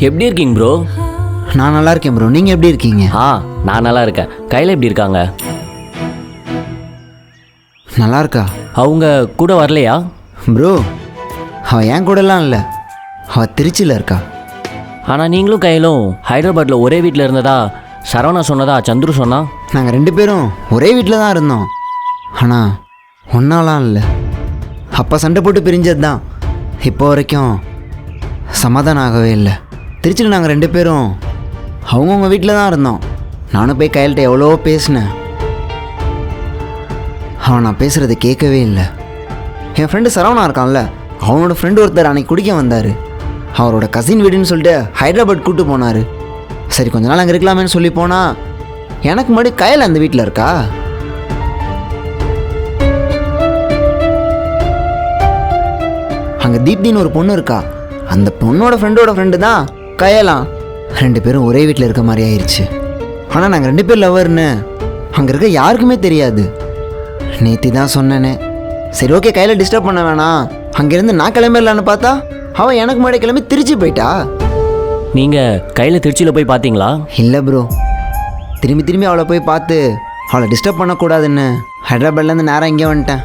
எப்படி இருக்கீங்க ப்ரோ? நான் நல்லா இருக்கேன் ப்ரோ. நீங்கள் எப்படி இருக்கீங்க? நான் நல்லா இருக்கேன். கையில் எப்படி இருக்காங்க? நல்லா இருக்கா? அவங்க கூட வரலையா? ப்ரோ அவள் என் கூடலாம் இல்லை, அவள் திருச்சியில் இருக்கா. ஆனால் நீங்களும் கையிலும் ஹைதராபாத்தில் ஒரே வீட்டில் இருந்ததா சரவணா சொன்னதா சந்துரு சொன்னா? நாங்கள் 2 பேரும் ஒரே வீட்டில் தான் இருந்தோம், ஆனால் ஒன்றாலாம் இல்லை. அப்போ சண்டை போட்டு பிரிஞ்சது தான், இப்போ வரைக்கும் சமாதானம் ஆகவே இல்லை. திருச்சியில் நாங்கள் 2 பேரும் அவங்கவுங்க வீட்டில் தான் இருந்தோம். நானும் போய் கையில்கிட்ட எவ்வளோ பேசினேன், அவன் நான் பேசுகிறத கேட்கவே இல்லை. என் ஃப்ரெண்டு சரவணா இருக்கான்ல, அவனோட ஃப்ரெண்டு ஒருத்தர் அன்னைக்கு குடிக்க வந்தார். அவரோட கசின் வீடுன்னு சொல்லிட்டு ஹைதராபாத் கூப்பிட்டு போனார். சரி கொஞ்ச நாள் அங்கே இருக்கலாமேன்னு சொல்லி போனால் எனக்கு முன்னாடி கையில் அந்த வீட்டில் இருக்கா. அங்கே தீப்தின்னு ஒரு பொண்ணு இருக்கா, அந்த பொண்ணோட ஃப்ரெண்டோட ஃப்ரெண்டு தான் கையலாம். 2 பேரும் ஒரே வீட்டில் இருக்க மாதிரி ஆயிடுச்சு. ஆனால் நாங்கள் 2 பேர் லவர்னு அங்கே இருக்க யாருக்குமே தெரியாது. நேத்தி தான் சொன்னேனே, சரி ஓகே கையில் டிஸ்டர்ப் பண்ண வேணாம், அங்கேருந்து நான் கிளம்பிடலான்னு பார்த்தா அவன் எனக்கு முன்னாடி கிளம்பி திருச்சி போயிட்டா. நீங்கள் கையில் திருச்சியில் போய் பார்த்தீங்களா? இல்லை ப்ரோ, திரும்பி அவளை போய் பார்த்து அவளை டிஸ்டர்ப் பண்ணக்கூடாதுன்னு ஹைதராபாத்லேருந்து நேராக இங்கே வந்துட்டேன்.